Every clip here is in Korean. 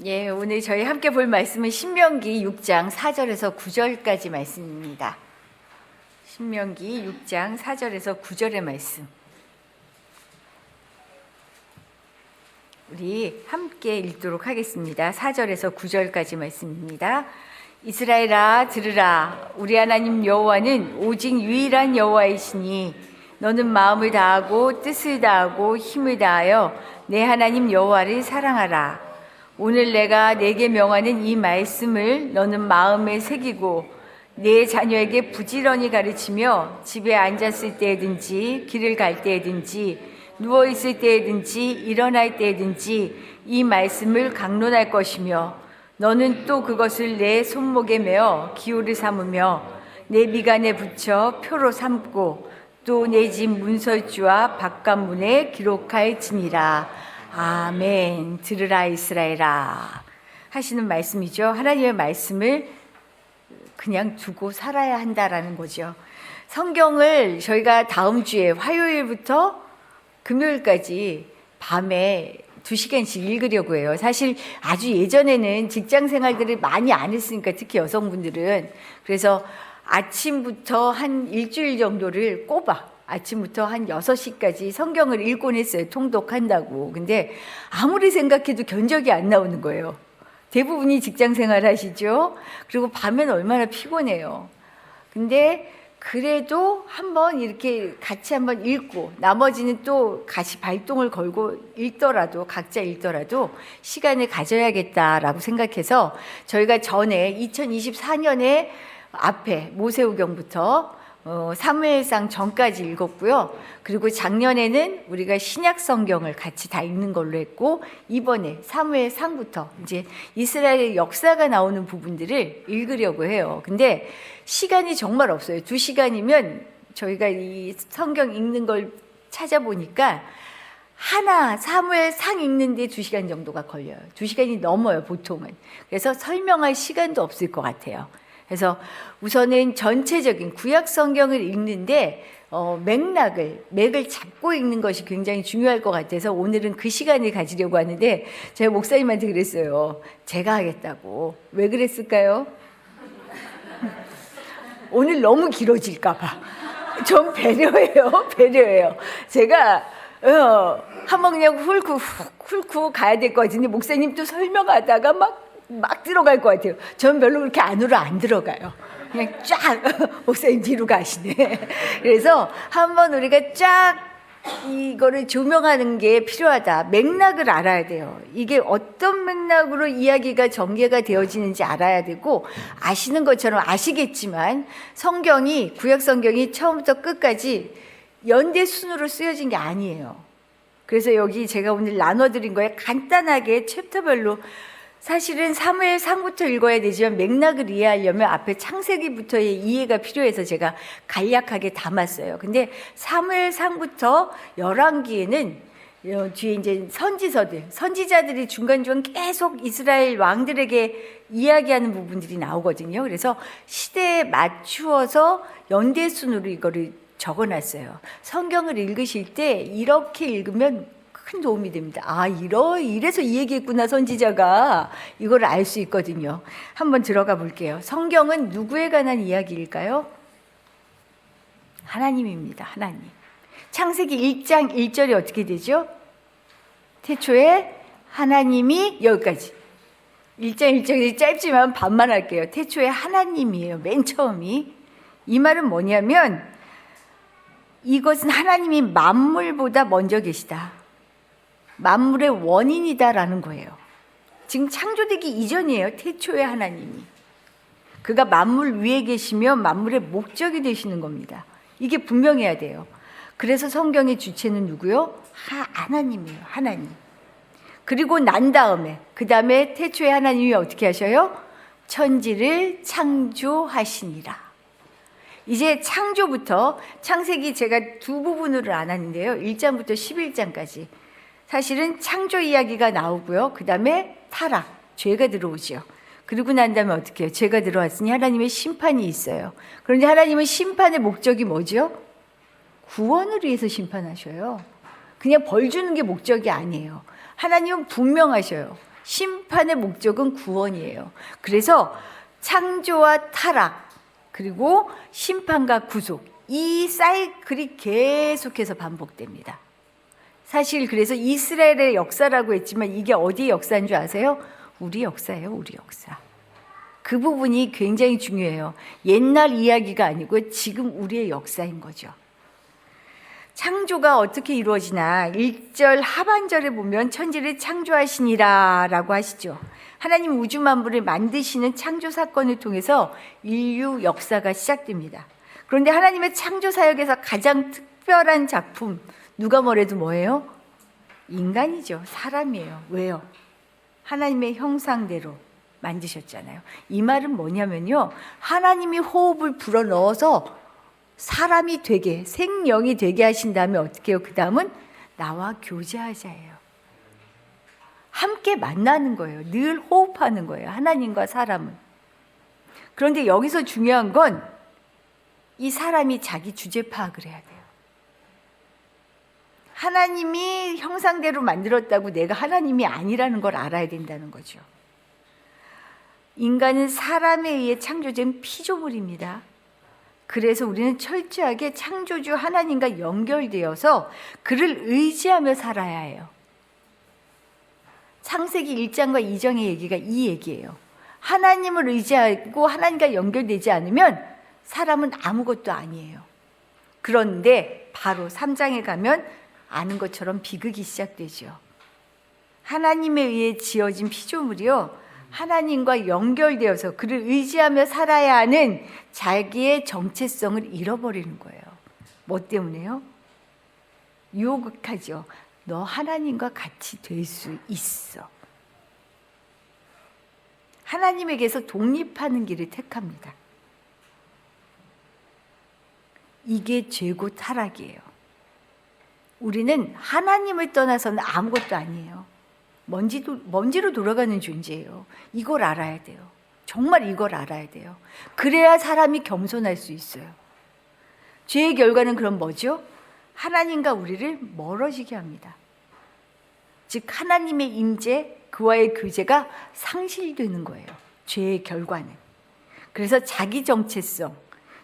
예, 오늘 저희 함께 볼 말씀은 신명기 6장 4절에서 9절까지 말씀입니다. 신명기 6장 4절에서 9절의 말씀. 우리 함께 읽도록 하겠습니다. 4절에서 9절까지 말씀입니다. 이스라엘아 들으라. 우리 하나님 여호와는 오직 유일한 여호와이시니 너는 마음을 다하고 뜻을 다하고 힘을 다하여 내 하나님 여호와를 사랑하라. 오늘 내가 네게 명하는 이 말씀을 너는 마음에 새기고 네 자녀에게 부지런히 가르치며 집에 앉았을 때든지 길을 갈 때든지 누워있을 때든지 일어날 때든지 이 말씀을 강론할 것이며 너는 또 그것을 내 손목에 메어 기호를 삼으며 내 미간에 붙여 표로 삼고 또 내 집 문설주와 바깥문에 기록할지니라. 아멘. 들으라 이스라엘아 하시는 말씀이죠. 하나님의 말씀을 그냥 두고 살아야 한다라는 거죠. 성경을 저희가 다음 주에 화요일부터 금요일까지 밤에 2시간씩 읽으려고 해요. 사실 아주 예전에는 직장 생활들을 많이 안 했으니까 특히 여성분들은 그래서 아침부터 한 일주일 정도를 꼽아 아침부터 한 6시까지 성경을 읽곤 했어요. 통독한다고. 근데 아무리 생각해도 견적이 안 나오는 거예요. 대부분이 직장 생활 하시죠. 그리고 밤에는 얼마나 피곤해요. 근데 그래도 한번 이렇게 같이 한번 읽고 나머지는 또 같이 발동을 걸고 읽더라도 각자 읽더라도 시간을 가져야겠다라고 생각해서 저희가 전에 2024년에 앞에 모세오경부터 사무엘상 전까지 읽었고요. 그리고 작년에는 우리가 신약 성경을 같이 다 읽는 걸로 했고 이번에 사무엘상부터 이제 이스라엘의 역사가 나오는 부분들을 읽으려고 해요. 근데 시간이 정말 없어요. 2시간이면 저희가 이 성경 읽는 걸 찾아보니까 하나 사무엘상 읽는데 2시간 정도가 걸려요. 2시간이 넘어요 보통은. 그래서 설명할 시간도 없을 것 같아요. 그래서 우선은 전체적인 구약 성경을 읽는데 맥을 잡고 읽는 것이 굉장히 중요할 것 같아서 오늘은 그 시간을 가지려고 하는데 제가 목사님한테 그랬어요. 제가 하겠다고. 왜 그랬을까요? 오늘 너무 길어질까 봐. 좀 배려해요. 제가 한번 그냥 훑고 가야 될 것 같은데 목사님 또 설명하다가 막 들어갈 것 같아요. 저는 별로 그렇게 안으로 안 들어가요. 그냥 쫙 목사님 뒤로 가시네. 그래서 한번 우리가 쫙 이거를 조명하는 게 필요하다. 맥락을 알아야 돼요. 이게 어떤 맥락으로 이야기가 전개가 되어지는지 알아야 되고 아시는 것처럼 아시겠지만 성경이 구약 성경이 처음부터 끝까지 연대 순으로 쓰여진 게 아니에요. 그래서 여기 제가 오늘 나눠드린 거에 간단하게 챕터별로 사실은 사무엘상부터 읽어야 되지만 맥락을 이해하려면 앞에 창세기부터의 이해가 필요해서 제가 간략하게 담았어요. 근데 사무엘상부터 열왕기에는 뒤에 이제 선지자들이 중간중간 계속 이스라엘 왕들에게 이야기하는 부분들이 나오거든요. 그래서 시대에 맞추어서 연대순으로 이거를 적어놨어요. 성경을 읽으실 때 이렇게 읽으면 큰 도움이 됩니다. 이래서 이 얘기했구나 선지자가. 이걸 알 수 있거든요. 한번 들어가 볼게요. 성경은 누구에 관한 이야기일까요? 하나님입니다. 하나님. 창세기 1장 1절이 어떻게 되죠? 태초에 하나님이 여기까지. 1장 1절이 짧지만 반만 할게요. 태초에 하나님이에요. 맨 처음이. 이 말은 뭐냐면 이것은 하나님이 만물보다 먼저 계시다. 만물의 원인이다라는 거예요. 지금 창조되기 이전이에요. 태초의 하나님이. 그가 만물 위에 계시며 만물의 목적이 되시는 겁니다. 이게 분명해야 돼요. 그래서 성경의 주체는 누구요? 하나님이에요. 하나님. 그리고 난 다음에 그 다음에 태초의 하나님이 어떻게 하셔요? 천지를 창조하시니라. 이제 창조부터 창세기 제가 두 부분으로 나눴는데요. 1장부터 11장까지. 사실은 창조 이야기가 나오고요. 그 다음에 타락, 죄가 들어오죠. 그리고 난 다음에 어떻게 해요? 죄가 들어왔으니 하나님의 심판이 있어요. 그런데 하나님은 심판의 목적이 뭐죠? 구원을 위해서 심판하셔요. 그냥 벌 주는 게 목적이 아니에요. 하나님은 분명하셔요. 심판의 목적은 구원이에요. 그래서 창조와 타락, 그리고 심판과 구속, 이 사이클이 계속해서 반복됩니다. 사실 그래서 이스라엘의 역사라고 했지만 이게 어디의 역사인 줄 아세요? 우리 역사예요, 우리 역사. 그 부분이 굉장히 중요해요. 옛날 이야기가 아니고 지금 우리의 역사인 거죠. 창조가 어떻게 이루어지나 1절 하반절에 보면 천지를 창조하시니라 라고 하시죠. 하나님 우주 만물을 만드시는 창조 사건을 통해서 인류 역사가 시작됩니다. 그런데 하나님의 창조 사역에서 가장 특별한 작품, 누가 뭐래도 뭐예요? 인간이죠. 사람이에요. 왜요? 하나님의 형상대로 만드셨잖아요. 이 말은 뭐냐면요, 하나님이 호흡을 불어넣어서 사람이 되게, 생명이 되게 하신 다음에 어떻게 해요? 그 다음은 나와 교제하자예요. 함께 만나는 거예요. 늘 호흡하는 거예요. 하나님과 사람은. 그런데 여기서 중요한 건 이 사람이 자기 주제 파악을 해야 돼요. 하나님이 형상대로 만들었다고 내가 하나님이 아니라는 걸 알아야 된다는 거죠. 인간은 사람에 의해 창조된 피조물입니다. 그래서 우리는 철저하게 창조주 하나님과 연결되어서 그를 의지하며 살아야 해요. 창세기 1장과 2장의 얘기가 이 얘기예요. 하나님을 의지하고 하나님과 연결되지 않으면 사람은 아무것도 아니에요. 그런데 바로 3장에 가면 아는 것처럼 비극이 시작되죠. 하나님에 의해 지어진 피조물이요, 하나님과 연결되어서 그를 의지하며 살아야 하는 자기의 정체성을 잃어버리는 거예요. 뭐 때문에요? 유혹하죠. 너 하나님과 같이 될 수 있어. 하나님에게서 독립하는 길을 택합니다. 이게 죄고 타락이에요. 우리는 하나님을 떠나서는 아무것도 아니에요. 먼지로 돌아가는 존재예요. 이걸 알아야 돼요. 정말 이걸 알아야 돼요. 그래야 사람이 겸손할 수 있어요. 죄의 결과는 그럼 뭐죠? 하나님과 우리를 멀어지게 합니다. 즉 하나님의 임재, 그와의 교제가 상실되는 거예요. 죄의 결과는. 그래서 자기 정체성,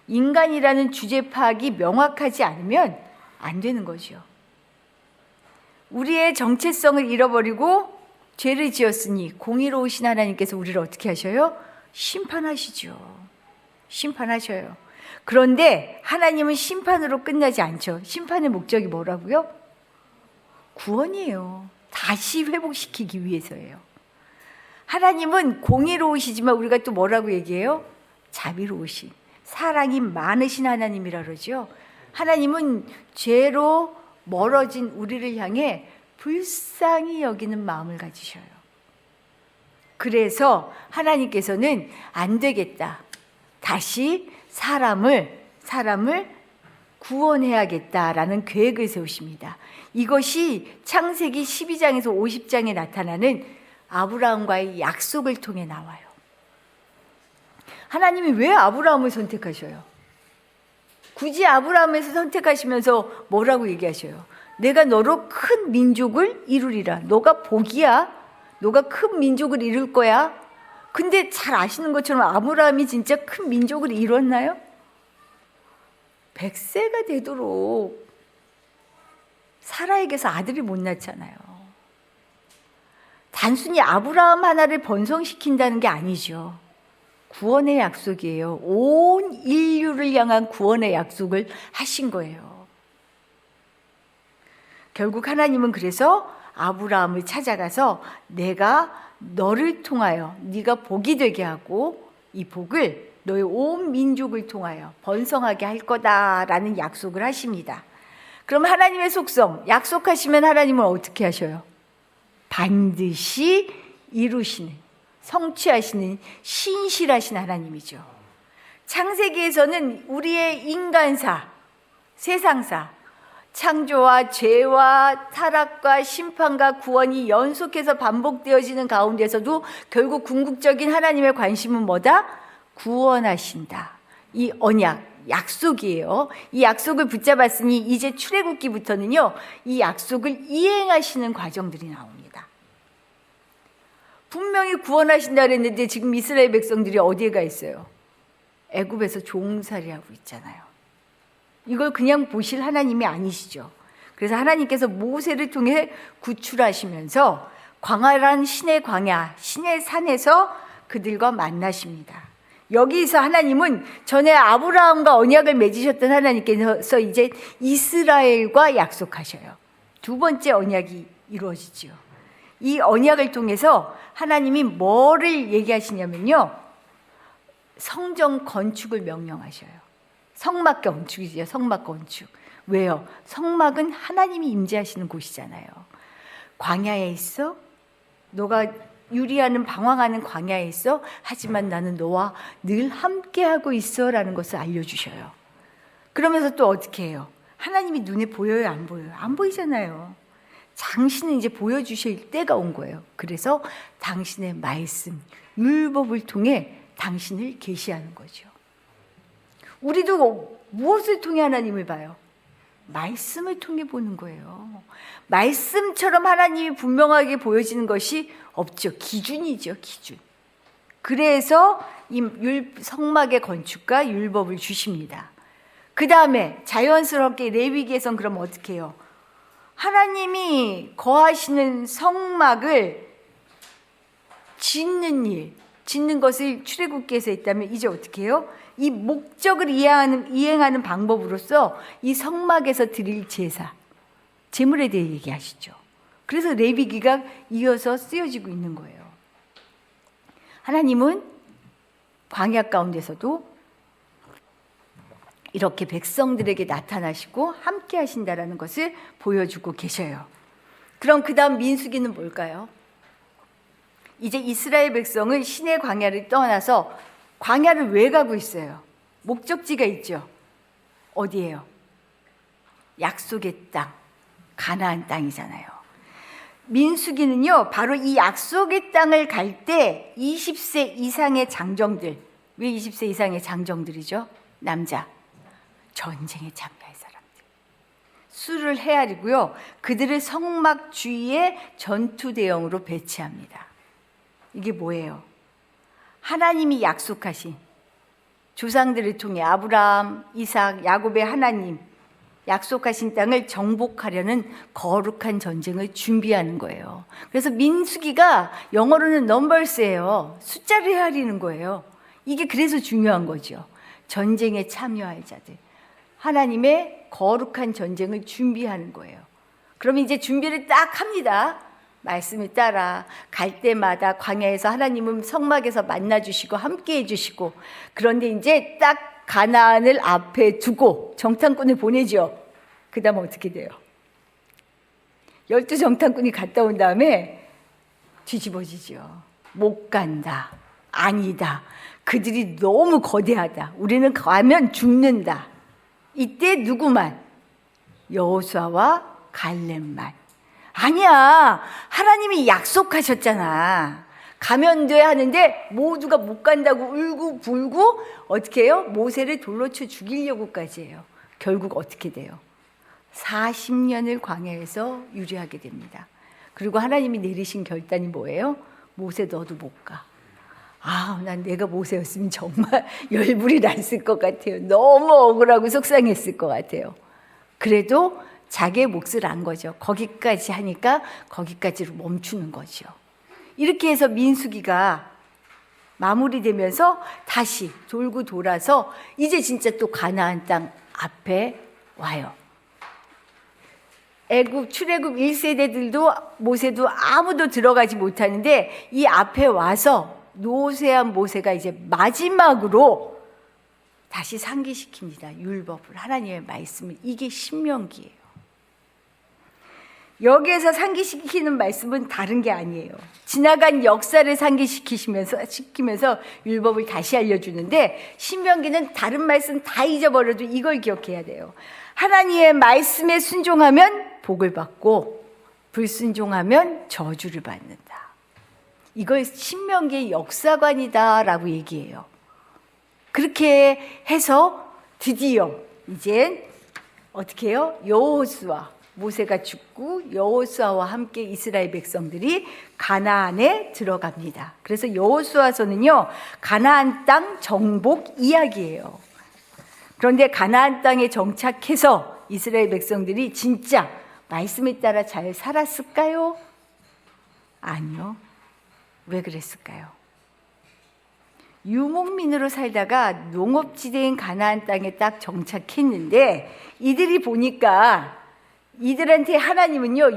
인간이라는 주제 파악이 명확하지 않으면 안 되는 거죠. 우리의 정체성을 잃어버리고 죄를 지었으니 공의로우신 하나님께서 우리를 어떻게 하셔요? 심판하시죠. 심판하셔요. 그런데 하나님은 심판으로 끝나지 않죠. 심판의 목적이 뭐라고요? 구원이에요. 다시 회복시키기 위해서예요. 하나님은 공의로우시지만 우리가 또 뭐라고 얘기해요? 자비로우신, 사랑이 많으신 하나님이라 그러죠. 하나님은 죄로 멀어진 우리를 향해 불쌍히 여기는 마음을 가지셔요. 그래서 하나님께서는 안 되겠다, 다시 사람을 구원해야겠다라는 계획을 세우십니다. 이것이 창세기 12장에서 50장에 나타나는 아브라함과의 약속을 통해 나와요. 하나님이 왜 아브라함을 선택하셔요? 굳이 아브라함을 선택하시면서 뭐라고 얘기하셔요? 내가 너로 큰 민족을 이루리라. 너가 복이야. 너가 큰 민족을 이룰 거야. 근데 잘 아시는 것처럼 아브라함이 진짜 큰 민족을 이뤘나요? 100세가 되도록 사라에게서 아들이 못 낳잖아요. 단순히 아브라함 하나를 번성시킨다는 게 아니죠. 구원의 약속이에요. 온 인류를 향한 구원의 약속을 하신 거예요. 결국 하나님은 그래서 아브라함을 찾아가서 내가 너를 통하여 네가 복이 되게 하고 이 복을 너의 온 민족을 통하여 번성하게 할 거다라는 약속을 하십니다. 그럼 하나님의 속성, 약속하시면 하나님은 어떻게 하셔요? 반드시 이루시는, 성취하시는 신실하신 하나님이죠. 창세기에서는 우리의 인간사, 세상사, 창조와 죄와 타락과 심판과 구원이 연속해서 반복되어지는 가운데서도 결국 궁극적인 하나님의 관심은 뭐다? 구원하신다. 이 언약, 약속이에요. 이 약속을 붙잡았으니 이제 출애굽기부터는요, 이 약속을 이행하시는 과정들이 나옵니다. 분명히 구원하신다 그랬는데 지금 이스라엘 백성들이 어디에 가 있어요? 애굽에서 종살이하고 있잖아요. 이걸 그냥 보실 하나님이 아니시죠. 그래서 하나님께서 모세를 통해 구출하시면서 광활한 신의 광야, 신의 산에서 그들과 만나십니다. 여기서 하나님은 전에 아브라함과 언약을 맺으셨던 하나님께서 이제 이스라엘과 약속하셔요. 두 번째 언약이 이루어지죠. 이 언약을 통해서 하나님이 뭐를 얘기하시냐면요, 성전 건축을 명령하셔요. 성막 건축이죠. 성막 건축. 왜요? 성막은 하나님이 임재하시는 곳이잖아요. 광야에 있어? 너가 유리하는 방황하는 광야에 있어? 하지만 나는 너와 늘 함께하고 있어 라는 것을 알려주셔요. 그러면서 또 어떻게 해요? 하나님이 눈에 보여요? 안 보여요? 안 보이잖아요. 당신은 이제 보여주실 때가 온 거예요. 그래서 당신의 말씀, 율법을 통해 당신을 계시하는 거죠. 우리도 무엇을 통해 하나님을 봐요? 말씀을 통해 보는 거예요. 말씀처럼 하나님이 분명하게 보여지는 것이 없죠. 기준이죠, 기준. 그래서 이 성막의 건축과 율법을 주십니다. 그 다음에 자연스럽게 레위기에선 그럼 어떻게 해요? 하나님이 거하시는 성막을 짓는 일, 짓는 것을 출애굽기에서 했다면 이제 어떻게 해요? 이 목적을 이행하는 방법으로서 이 성막에서 드릴 제사, 제물에 대해 얘기하시죠. 그래서 레위기가 이어서 쓰여지고 있는 거예요. 하나님은 광야 가운데서도 이렇게 백성들에게 나타나시고 함께 하신다라는 것을 보여주고 계셔요. 그럼 그 다음 민수기는 뭘까요? 이제 이스라엘 백성은 신의 광야를 떠나서 광야를 왜 가고 있어요? 목적지가 있죠. 어디예요? 약속의 땅, 가나안 땅이잖아요. 민수기는요, 바로 이 약속의 땅을 갈 때 20세 이상의 장정들, 왜 20세 이상의 장정들이죠? 남자, 전쟁에 참가할 사람들. 수를 헤아리고요, 그들을 성막 주위에 전투 대형으로 배치합니다. 이게 뭐예요? 하나님이 약속하신 조상들을 통해 아브라함, 이삭, 야곱의 하나님 약속하신 땅을 정복하려는 거룩한 전쟁을 준비하는 거예요. 그래서 민수기가 영어로는 넘버스예요. 숫자를 헤아리는 거예요. 이게 그래서 중요한 거죠. 전쟁에 참여할 자들, 하나님의 거룩한 전쟁을 준비하는 거예요. 그럼 이제 준비를 딱 합니다. 말씀을 따라 갈 때마다 광야에서 하나님은 성막에서 만나주시고 함께 해주시고, 그런데 이제 딱 가나안을 앞에 두고 정탐꾼을 보내죠. 그 다음 어떻게 돼요? 12 정탐꾼이 갔다 온 다음에 뒤집어지죠. 못 간다, 아니다, 그들이 너무 거대하다, 우리는 가면 죽는다. 이때 누구만? 여호수아와 갈렙만. 아니야, 하나님이 약속하셨잖아. 가면 돼 하는데 모두가 못 간다고 울고 불고 어떻게 해요? 모세를 돌로 쳐 죽이려고까지 해요. 결국 어떻게 돼요? 40년을 광야에서 유리하게 됩니다. 그리고 하나님이 내리신 결단이 뭐예요? 모세 너도 못 가. 아, 난 내가 모세였으면 정말 열불이 났을 것 같아요. 너무 억울하고 속상했을 것 같아요. 그래도 자기의 몫을 안 거죠. 거기까지 하니까 거기까지로 멈추는 거죠. 이렇게 해서 민수기가 마무리되면서 다시 돌고 돌아서 이제 진짜 또 가나안 땅 앞에 와요. 애굽 출애굽 1세대들도 모세도 아무도 들어가지 못하는데 이 앞에 와서 노쇠한 모세가 이제 마지막으로 다시 상기시킵니다. 율법을, 하나님의 말씀을. 이게 신명기예요. 여기에서 상기시키는 말씀은 다른 게 아니에요. 지나간 역사를 상기시키면서 율법을 다시 알려주는데, 신명기는 다른 말씀 다 잊어버려도 이걸 기억해야 돼요. 하나님의 말씀에 순종하면 복을 받고 불순종하면 저주를 받는다. 이걸 신명기의 역사관이다라고 얘기해요. 그렇게 해서 드디어 이제 어떻게 해요? 여호수아, 모세가 죽고 여호수아와 함께 이스라엘 백성들이 가나안에 들어갑니다. 그래서 여호수아서는요, 가나안 땅 정복 이야기예요. 그런데 가나안 땅에 정착해서 이스라엘 백성들이 진짜 말씀에 따라 잘 살았을까요? 아니요. 왜 그랬을까요? 유목민으로 살다가 농업지대인 가나안 땅에 딱 정착했는데 이들이 보니까 이들한테 하나님은요,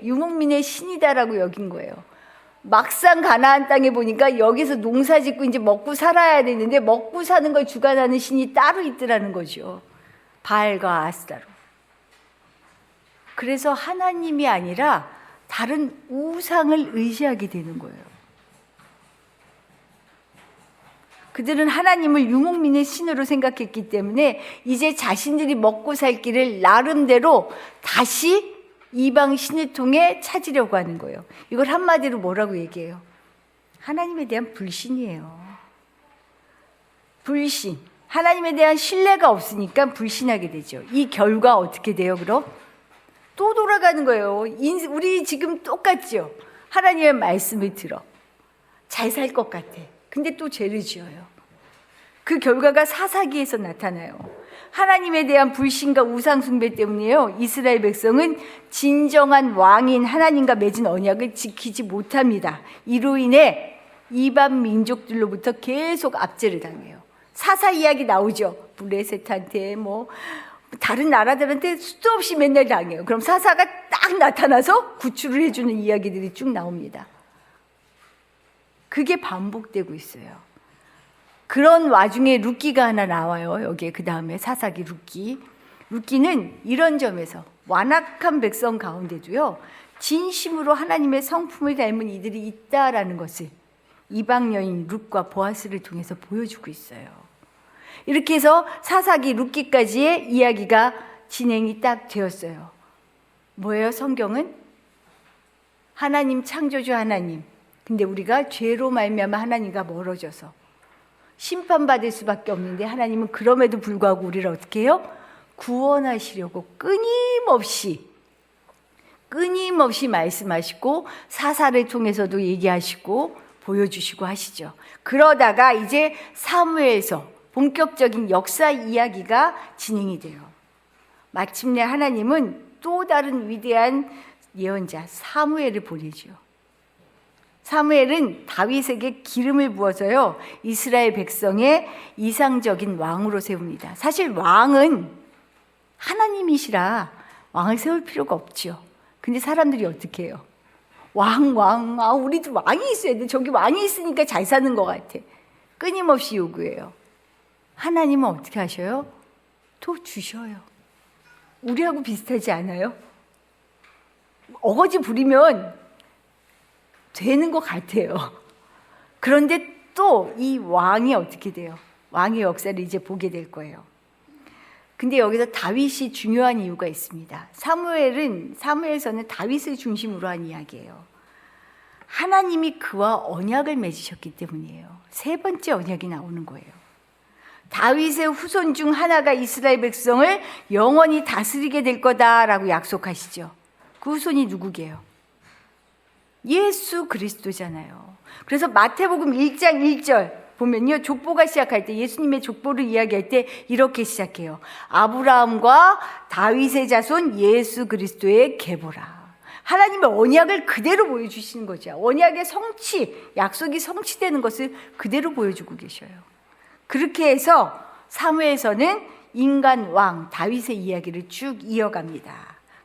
유목민의 신이다라고 여긴 거예요. 막상 가나안 땅에 보니까 여기서 농사 짓고 이제 먹고 살아야 되는데 먹고 사는 걸 주관하는 신이 따로 있더라는 거죠. 바알과 아스타로. 그래서 하나님이 아니라 다른 우상을 의지하게 되는 거예요. 그들은 하나님을 유목민의 신으로 생각했기 때문에 이제 자신들이 먹고 살 길을 나름대로 다시 이방 신을 통해 찾으려고 하는 거예요. 이걸 한마디로 뭐라고 얘기해요? 하나님에 대한 불신이에요. 불신. 하나님에 대한 신뢰가 없으니까 불신하게 되죠. 이 결과 어떻게 돼요, 그럼? 또 돌아가는 거예요. 우리 지금 똑같죠? 하나님의 말씀을 들어. 잘 살 것 같아. 근데 또 죄를 지어요. 그 결과가 사사기에서 나타나요. 하나님에 대한 불신과 우상숭배 때문에요, 이스라엘 백성은 진정한 왕인 하나님과 맺은 언약을 지키지 못합니다. 이로 인해 이방 민족들로부터 계속 압제를 당해요. 사사 이야기 나오죠. 블레셋한테 다른 나라들한테 수도 없이 맨날 당해요. 그럼 사사가 딱 나타나서 구출을 해주는 이야기들이 쭉 나옵니다. 그게 반복되고 있어요. 그런 와중에 룻기가 하나 나와요. 여기에 그 다음에 사사기 룻기. 룻기는 이런 점에서 완악한 백성 가운데도요, 진심으로 하나님의 성품을 닮은 이들이 있다라는 것을 이방 여인 룻과 보아스를 통해서 보여주고 있어요. 이렇게 해서 사사기 룻기까지의 이야기가 진행이 딱 되었어요. 뭐예요? 성경은 하나님, 창조주 하나님. 근데 우리가 죄로 말미암아 하나님과 멀어져서 심판받을 수밖에 없는데 하나님은 그럼에도 불구하고 우리를 어떻게 해요? 구원하시려고 끊임없이 말씀하시고 사사를 통해서도 얘기하시고 보여주시고 하시죠. 그러다가 이제 사무엘서 본격적인 역사 이야기가 진행이 돼요. 마침내 하나님은 또 다른 위대한 예언자 사무엘을 보내죠. 사무엘은 다윗에게 기름을 부어서요, 이스라엘 백성의 이상적인 왕으로 세웁니다. 사실 왕은 하나님이시라 왕을 세울 필요가 없죠. 근데 사람들이 어떻게 해요? 우리도 왕이 있어야 돼. 저기 왕이 있으니까 잘 사는 것 같아. 끊임없이 요구해요. 하나님은 어떻게 하셔요? 또 주셔요. 우리하고 비슷하지 않아요? 어거지 부리면 되는 것 같아요. 그런데 또 이 왕이 어떻게 돼요? 왕의 역사를 이제 보게 될 거예요. 근데 여기서 다윗이 중요한 이유가 있습니다. 사무엘서는 다윗을 중심으로 한 이야기예요. 하나님이 그와 언약을 맺으셨기 때문이에요. 세 번째 언약이 나오는 거예요. 다윗의 후손 중 하나가 이스라엘 백성을 영원히 다스리게 될 거다라고 약속하시죠. 그 후손이 누구게요? 예수 그리스도잖아요. 그래서 마태복음 1장 1절 보면요, 족보가 시작할 때, 예수님의 족보를 이야기할 때 이렇게 시작해요. 아브라함과 다윗의 자손 예수 그리스도의 계보라. 하나님의 언약을 그대로 보여주시는 거죠. 언약의 성취, 약속이 성취되는 것을 그대로 보여주고 계셔요. 그렇게 해서 사무엘서는 인간 왕 다윗의 이야기를 쭉 이어갑니다.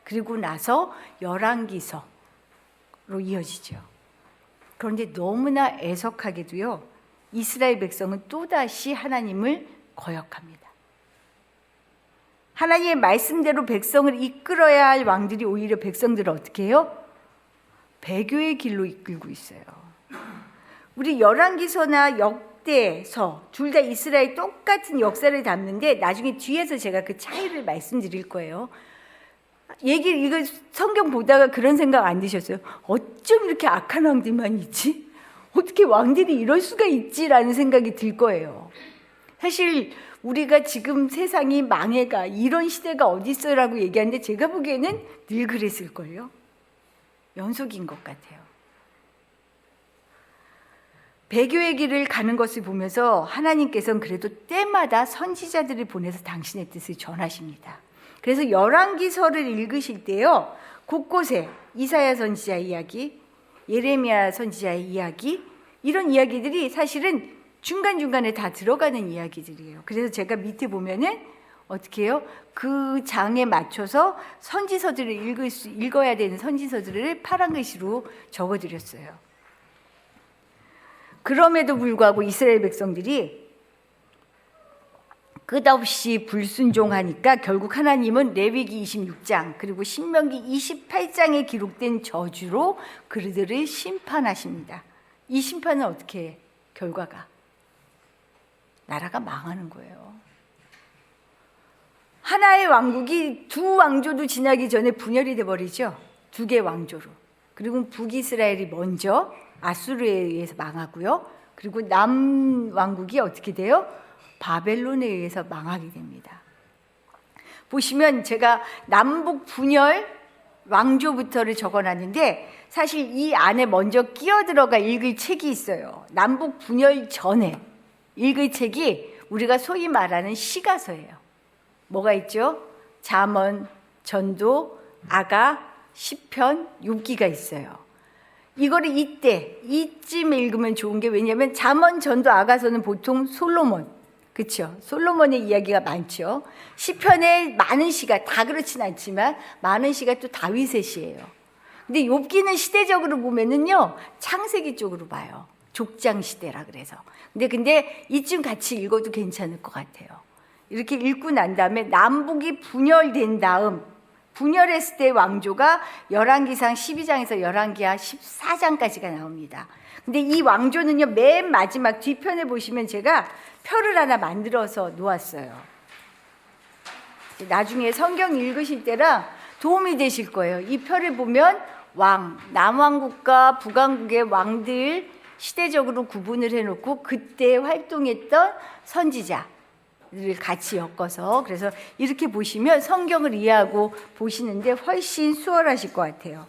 그리고 나서 열왕기서로 이어지죠. 그런데 너무나 애석하게도요, 이스라엘 백성은 또다시 하나님을 거역합니다. 하나님의 말씀대로 백성을 이끌어야 할 왕들이 오히려 백성들을 어떻게 해요? 배교의 길로 이끌고 있어요. 우리 열왕기서나 역대서 둘 다 이스라엘 똑같은 역사를 담는데 나중에 뒤에서 제가 그 차이를 말씀드릴 거예요. 이거 성경 보다가 그런 생각 안 드셨어요? 어쩜 이렇게 악한 왕들만 있지? 어떻게 왕들이 이럴 수가 있지라는 생각이 들 거예요. 사실 우리가 지금 세상이 망해가 이런 시대가 어디 있어라고 얘기하는데 제가 보기에는 늘 그랬을걸요. 연속인 것 같아요. 배교의 길을 가는 것을 보면서 하나님께서는 그래도 때마다 선지자들을 보내서 당신의 뜻을 전하십니다. 그래서 열왕기서를 읽으실 때요, 곳곳에 이사야 선지자 이야기, 예레미야 선지자의 이야기, 이런 이야기들이 사실은 중간중간에 다 들어가는 이야기들이에요. 그래서 제가 밑에 보면은 어떻게 해요? 그 장에 맞춰서 선지서들을 읽어야 되는 선지서들을 파란 글씨로 적어드렸어요. 그럼에도 불구하고 이스라엘 백성들이 끝없이 불순종하니까 결국 하나님은 레위기 26장 그리고 신명기 28장에 기록된 저주로 그들을 심판하십니다. 이 심판은 어떻게 해? 결과가 나라가 망하는 거예요. 하나의 왕국이 두 왕조도 지나기 전에 분열이 돼버리죠. 두 개의 왕조로. 그리고 북이스라엘이 먼저 아수르에 의해서 망하고요. 그리고 남왕국이 어떻게 돼요? 바벨론에 의해서 망하게 됩니다. 보시면 제가 남북 분열 왕조부터를 적어놨는데 사실 이 안에 먼저 끼어들어가 읽을 책이 있어요. 남북 분열 전에 읽을 책이 우리가 소위 말하는 시가서예요. 뭐가 있죠? 잠언, 전도, 아가, 시편, 욥기가 있어요. 이거를 이쯤 읽으면 좋은 게 왜냐하면 잠언, 전도, 아가서는 보통 솔로몬, 그렇죠? 솔로몬의 이야기가 많죠. 시편에 많은 시가 다 그렇진 않지만 많은 시가 또 다윗의 시예요. 근데 욥기는 시대적으로 보면은요 창세기 쪽으로 봐요. 족장 시대라 그래서. 근데 이쯤 같이 읽어도 괜찮을 것 같아요. 이렇게 읽고 난 다음에 남북이 분열된 다음 분열했을 때 왕조가 열왕기상 12장에서 열왕기하 14장까지가 나옵니다. 근데 이 왕조는요 맨 마지막 뒤편에 보시면 제가 표를 하나 만들어서 놓았어요. 나중에 성경 읽으실 때랑 도움이 되실 거예요. 이 표를 보면 남왕국과 북왕국의 왕들 시대적으로 구분을 해놓고 그때 활동했던 선지자를 같이 엮어서 그래서 이렇게 보시면 성경을 이해하고 보시는데 훨씬 수월하실 것 같아요.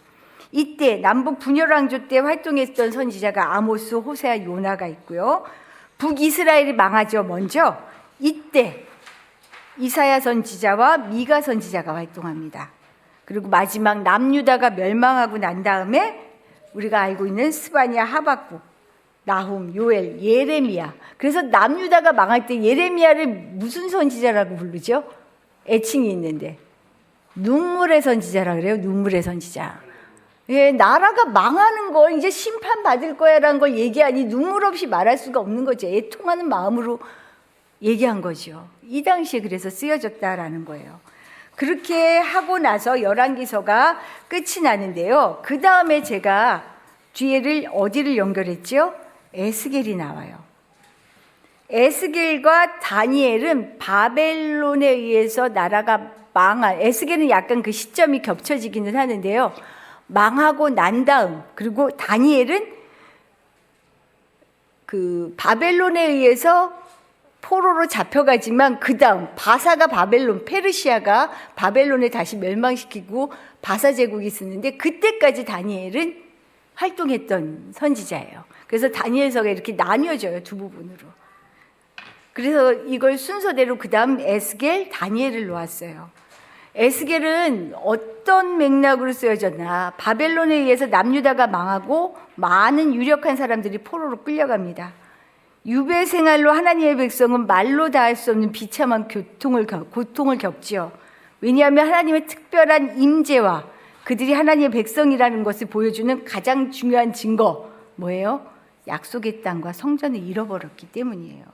이때 남북 분열왕조 때 활동했던 선지자가 아모스, 호세아, 요나가 있고요. 북이스라엘이 망하죠. 먼저 이때 이사야 선지자와 미가 선지자가 활동합니다. 그리고 마지막 남유다가 멸망하고 난 다음에 우리가 알고 있는 스바냐, 하박국, 나훔, 요엘, 예레미야. 그래서 남유다가 망할 때 예레미야를 무슨 선지자라고 부르죠? 애칭이 있는데 눈물의 선지자라 그래요. 눈물의 선지자. 예, 나라가 망하는 걸 이제 심판받을 거야라는 걸 얘기하니 눈물 없이 말할 수가 없는 거죠. 애통하는 마음으로 얘기한 거죠. 이 당시에 그래서 쓰여졌다라는 거예요. 그렇게 하고 나서 열왕기서가 끝이 나는데요. 그 다음에 제가 뒤에를 어디를 연결했죠? 에스겔이 나와요. 에스겔과 다니엘은 바벨론에 의해서 나라가 에스겔은 약간 그 시점이 겹쳐지기는 하는데요. 망하고 난 다음 그리고 다니엘은 그 바벨론에 의해서 포로로 잡혀가지만 그 다음 바사가 페르시아가 바벨론에 다시 멸망시키고 바사 제국이 있었는데 그때까지 다니엘은 활동했던 선지자예요. 그래서 다니엘서가 이렇게 나뉘어져요. 두 부분으로. 그래서 이걸 순서대로 그 다음 에스겔, 다니엘을 놓았어요. 에스겔은 어떤 맥락으로 쓰여졌나? 바벨론에 의해서 남유다가 망하고 많은 유력한 사람들이 포로로 끌려갑니다. 유배 생활로 하나님의 백성은 말로 다 할 수 없는 비참한 고통을 겪지요. 왜냐하면 하나님의 특별한 임재와 그들이 하나님의 백성이라는 것을 보여주는 가장 중요한 증거 뭐예요? 약속의 땅과 성전을 잃어버렸기 때문이에요.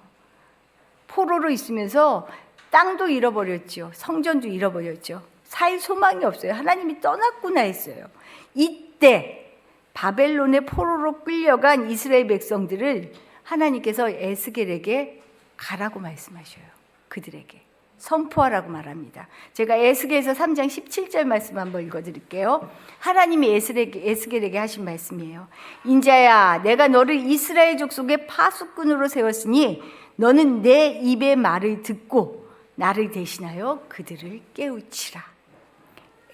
포로로 있으면서 땅도 잃어버렸죠. 성전도 잃어버렸죠. 살 소망이 없어요. 하나님이 떠났구나 했어요. 이때 바벨론의 포로로 끌려간 이스라엘 백성들을 하나님께서 에스겔에게 가라고 말씀하셔요. 그들에게 선포하라고 말합니다. 제가 에스겔에서 3장 17절 말씀 한번 읽어드릴게요. 하나님이 에스겔에게 하신 말씀이에요. 인자야, 내가 너를 이스라엘 족속의 파수꾼으로 세웠으니 너는 내 입의 말을 듣고 나를 대신하여 그들을 깨우치라.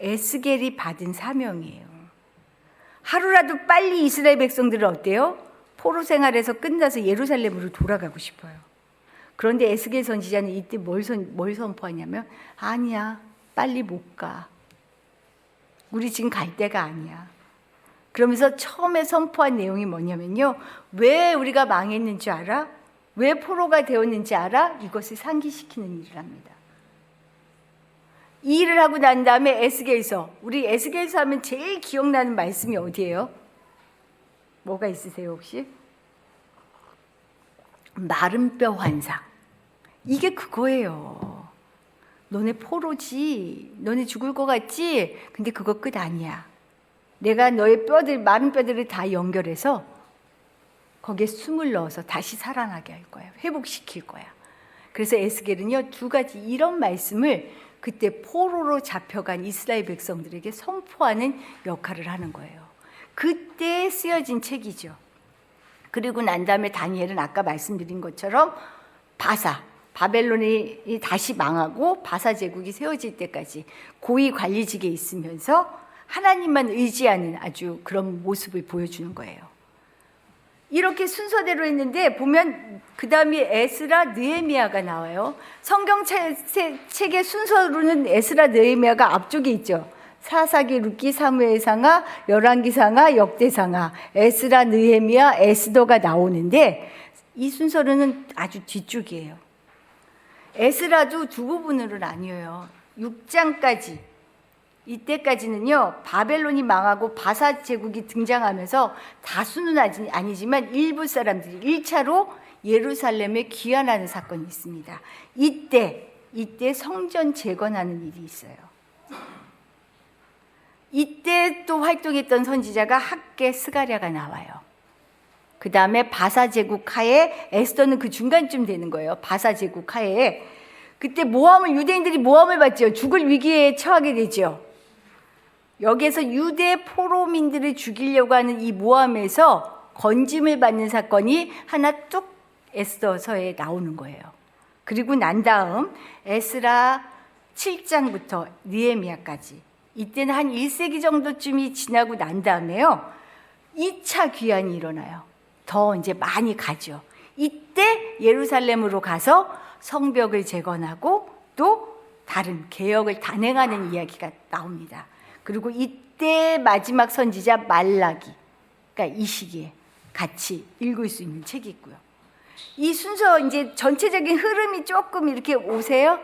에스겔이 받은 사명이에요. 하루라도 빨리 이스라엘 백성들은 어때요? 포로 생활에서 끝나서 예루살렘으로 돌아가고 싶어요. 그런데 에스겔 선지자는 이때 뭘 선포하냐면, 아니야, 빨리 못 가. 우리 지금 갈 때가 아니야. 그러면서 처음에 선포한 내용이 뭐냐면요, 왜 우리가 망했는 줄 알아? 왜 포로가 되었는지 알아? 이것을 상기시키는 일을 합니다. 이 일을 하고 난 다음에 에스겔서, 우리 에스겔서 하면 제일 기억나는 말씀이 어디예요? 뭐가 있으세요 혹시? 마른 뼈 환상. 이게 그거예요. 너네 포로지, 너네 죽을 것 같지? 근데 그거 끝 아니야. 내가 너의 뼈들, 마른 뼈들을 다 연결해서 거기에 숨을 넣어서 다시 살아나게 할 거야. 회복시킬 거야. 그래서 에스겔은요, 두 가지 이런 말씀을 그때 포로로 잡혀간 이스라엘 백성들에게 선포하는 역할을 하는 거예요. 그때 쓰여진 책이죠. 그리고 난 다음에 다니엘은 아까 말씀드린 것처럼 바벨론이 다시 망하고 바사 제국이 세워질 때까지 고위 관리직에 있으면서 하나님만 의지하는 아주 그런 모습을 보여주는 거예요. 이렇게 순서대로 했는데 보면 그 다음에 에스라, 느헤미야가 나와요. 성경책의 순서로는 에스라, 느헤미야가 앞쪽에 있죠. 사사기, 룻기, 사무엘상하, 열왕기상하, 역대상하, 에스라, 느헤미야, 에스더가 나오는데 이 순서로는 아주 뒤쪽이에요. 에스라도 두 부분으로 나뉘어요. 6장까지, 이때까지는요, 바벨론이 망하고 바사 제국이 등장하면서 다수는 아니지만 일부 사람들이 1차로 예루살렘에 귀환하는 사건이 있습니다. 이때 성전 재건하는 일이 있어요. 이때 또 활동했던 선지자가 학개, 스가랴가 나와요. 그 다음에 바사 제국 하에, 에스더는 그 중간쯤 되는 거예요. 바사 제국 하에. 그때 유대인들이 모함을 받죠. 죽을 위기에 처하게 되죠. 여기에서 유대 포로민들을 죽이려고 하는 이 모함에서 건짐을 받는 사건이 하나 뚝 에스더서에 나오는 거예요. 그리고 난 다음 에스라 7장부터 느헤미야까지, 이때는 한 1세기 정도쯤이 지나고 난 다음에요, 2차 귀환이 일어나요. 더 이제 많이 가죠. 이때 예루살렘으로 가서 성벽을 재건하고 또 다른 개혁을 단행하는 이야기가 나옵니다. 그리고 이때 마지막 선지자 말라기, 그러니까 이 시기에 같이 읽을 수 있는 책이 있고요. 이 순서 이제 전체적인 흐름이 조금 이렇게 오세요?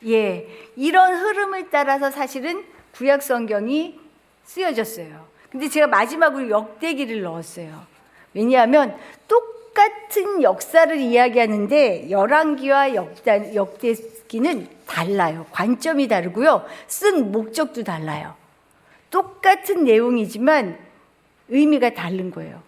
예, 이런 흐름을 따라서 사실은 구약 성경이 쓰여졌어요. 근데 제가 마지막으로 역대기를 넣었어요. 왜냐하면 똑같은 역사를 이야기하는데 열왕기와 역대기는 달라요. 관점이 다르고요. 쓴 목적도 달라요. 똑같은 내용이지만 의미가 다른 거예요.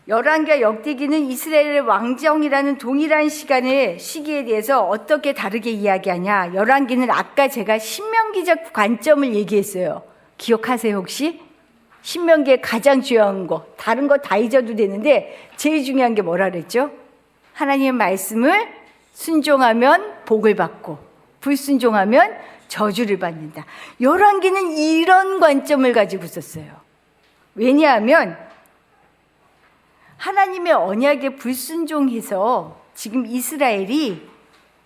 열왕기와 역대기는 이스라엘의 왕정이라는 동일한 시기에 대해서 어떻게 다르게 이야기하냐. 열왕기는 아까 제가 신명기적 관점을 얘기했어요. 기억하세요 혹시? 신명기의 가장 중요한 거, 다른 거 다 잊어도 되는데 제일 중요한 게 뭐라 그랬죠? 하나님의 말씀을 순종하면 복을 받고 불순종하면 저주를 받는다. 열왕기는 이런 관점을 가지고 있었어요. 왜냐하면 하나님의 언약에 불순종해서 지금 이스라엘이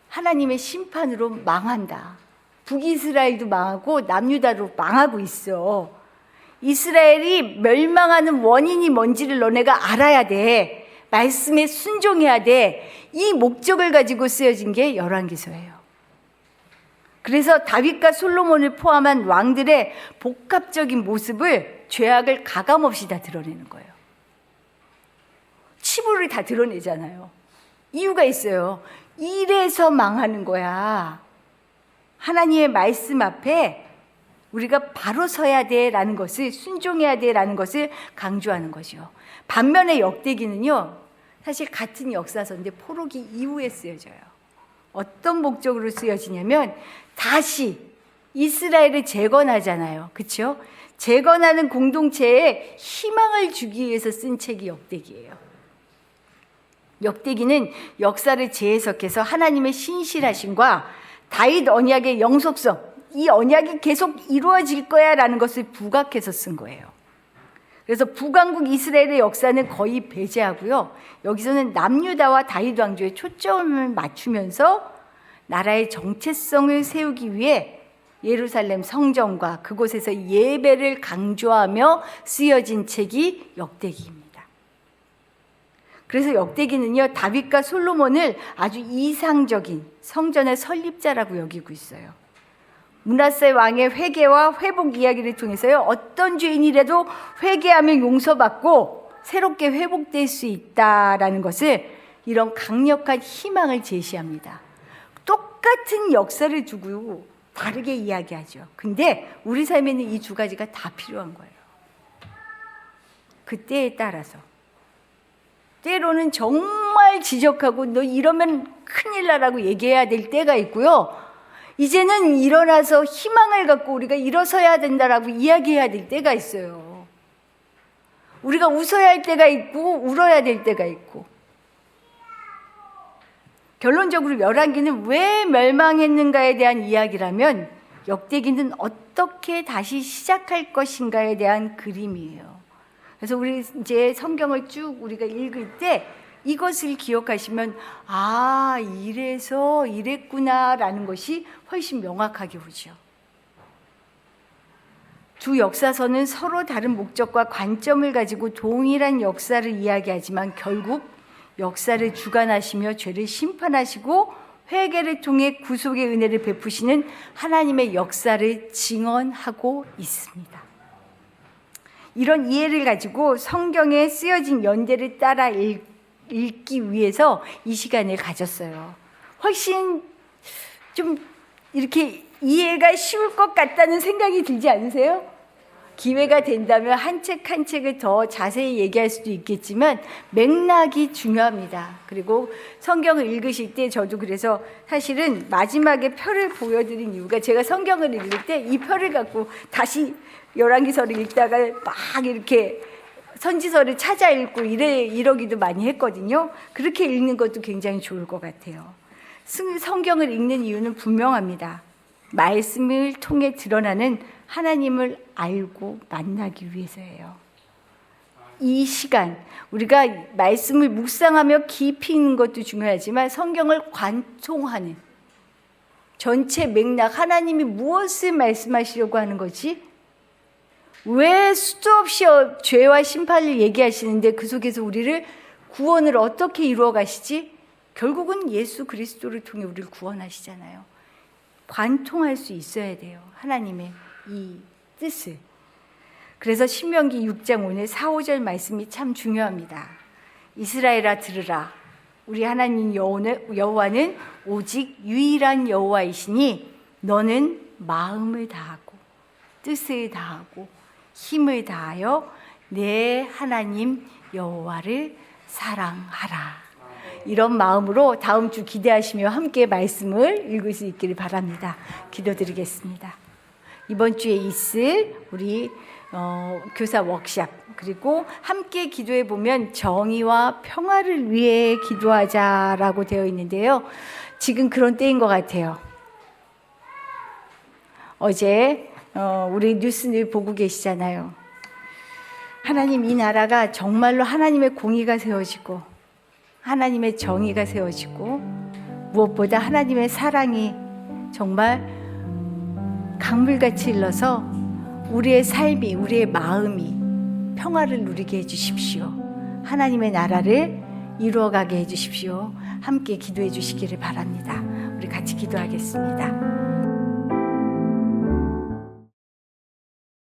하나님의 심판으로 망한다. 북이스라엘도 망하고 남유다도 망하고 있어. 이스라엘이 멸망하는 원인이 뭔지를 너네가 알아야 돼. 말씀에 순종해야 돼. 이 목적을 가지고 쓰여진 게 열왕기서예요. 그래서 다윗과 솔로몬을 포함한 왕들의 복합적인 모습을, 죄악을 가감없이 다 드러내는 거예요. 치부를 다 드러내잖아요. 이유가 있어요. 이래서 망하는 거야. 하나님의 말씀 앞에 우리가 바로 서야 돼라는 것을, 순종해야 돼라는 것을 강조하는 거죠. 반면에 역대기는요, 사실 같은 역사서인데 포로기 이후에 쓰여져요. 어떤 목적으로 쓰여지냐면 다시 이스라엘을 재건하잖아요. 그렇죠? 재건하는 공동체에 희망을 주기 위해서 쓴 책이 역대기예요. 역대기는 역사를 재해석해서 하나님의 신실하심과 다윗 언약의 영속성, 이 언약이 계속 이루어질 거야 라는 것을 부각해서 쓴 거예요. 그래서 북왕국 이스라엘의 역사는 거의 배제하고요. 여기서는 남유다와 다윗 왕조에 초점을 맞추면서 나라의 정체성을 세우기 위해 예루살렘 성전과 그곳에서 예배를 강조하며 쓰여진 책이 역대기입니다. 그래서 역대기는요, 다윗과 솔로몬을 아주 이상적인 성전의 설립자라고 여기고 있어요. 므낫세 왕의 회개와 회복 이야기를 통해서요, 어떤 죄인이라도 회개하면 용서받고 새롭게 회복될 수 있다라는 것을, 이런 강력한 희망을 제시합니다. 똑같은 역사를 두고 다르게 이야기하죠. 근데 우리 삶에는 이 두 가지가 다 필요한 거예요. 그때에 따라서. 때로는 정말 지적하고 너 이러면 큰일 나라고 얘기해야 될 때가 있고요. 이제는 일어나서 희망을 갖고 우리가 일어서야 된다라고 이야기해야 될 때가 있어요. 우리가 웃어야 할 때가 있고 울어야 될 때가 있고. 결론적으로 열왕기는 왜 멸망했는가에 대한 이야기라면 역대기는 어떻게 다시 시작할 것인가에 대한 그림이에요. 그래서 우리 이제 성경을 쭉 우리가 읽을 때 이것을 기억하시면 아, 이래서 이랬구나라는 것이 훨씬 명확하게 오죠. 두 역사서는 서로 다른 목적과 관점을 가지고 동일한 역사를 이야기하지만 결국 역사를 주관하시며 죄를 심판하시고 회개를 통해 구속의 은혜를 베푸시는 하나님의 역사를 증언하고 있습니다. 이런 이해를 가지고 성경에 쓰여진 연대를 따라 읽기 위해서 이 시간을 가졌어요. 훨씬 좀 이렇게 이해가 쉬울 것 같다는 생각이 들지 않으세요? 기회가 된다면 한 책 한 책을 더 자세히 얘기할 수도 있겠지만 맥락이 중요합니다. 그리고 성경을 읽으실 때 저도 그래서 사실은 마지막에 표를 보여드린 이유가 제가 성경을 읽을 때 이 표를 갖고 다시 열왕기서를 읽다가 막 이렇게 선지서를 찾아 읽고 이러기도 많이 했거든요. 그렇게 읽는 것도 굉장히 좋을 것 같아요. 성경을 읽는 이유는 분명합니다. 말씀을 통해 드러나는 하나님을 알고 만나기 위해서예요. 이 시간 우리가 말씀을 묵상하며 깊이 읽는 것도 중요하지만 성경을 관통하는 전체 맥락, 하나님이 무엇을 말씀하시려고 하는 거지? 왜 수도 없이 죄와 심판을 얘기하시는데 그 속에서 우리를 구원을 어떻게 이루어 가시지? 결국은 예수 그리스도를 통해 우리를 구원하시잖아요. 관통할 수 있어야 돼요. 하나님의 이 뜻을. 그래서 신명기 6장 오늘 4, 5절 말씀이 참 중요합니다. 이스라엘아 들으라. 우리 하나님 여호와는 오직 유일한 여호와이시니 너는 마음을 다하고 뜻을 다하고 힘을 다하여 내 하나님 여호와를 사랑하라. 이런 마음으로 다음 주 기대하시며 함께 말씀을 읽을 수 있기를 바랍니다. 기도드리겠습니다. 이번 주에 있을 우리 교사 워크샵 그리고 함께 기도해 보면 정의와 평화를 위해 기도하자라고 되어 있는데요. 지금 그런 때인 것 같아요. 어제 우리 뉴스를 보고 계시잖아요. 하나님 이 나라가 정말로 하나님의 공의가 세워지고 하나님의 정의가 세워지고 무엇보다 하나님의 사랑이 정말 강물같이 흘러서 우리의 삶이 우리의 마음이 평화를 누리게 해주십시오. 하나님의 나라를 이루어가게 해주십시오. 함께 기도해 주시기를 바랍니다. 우리 같이 기도하겠습니다.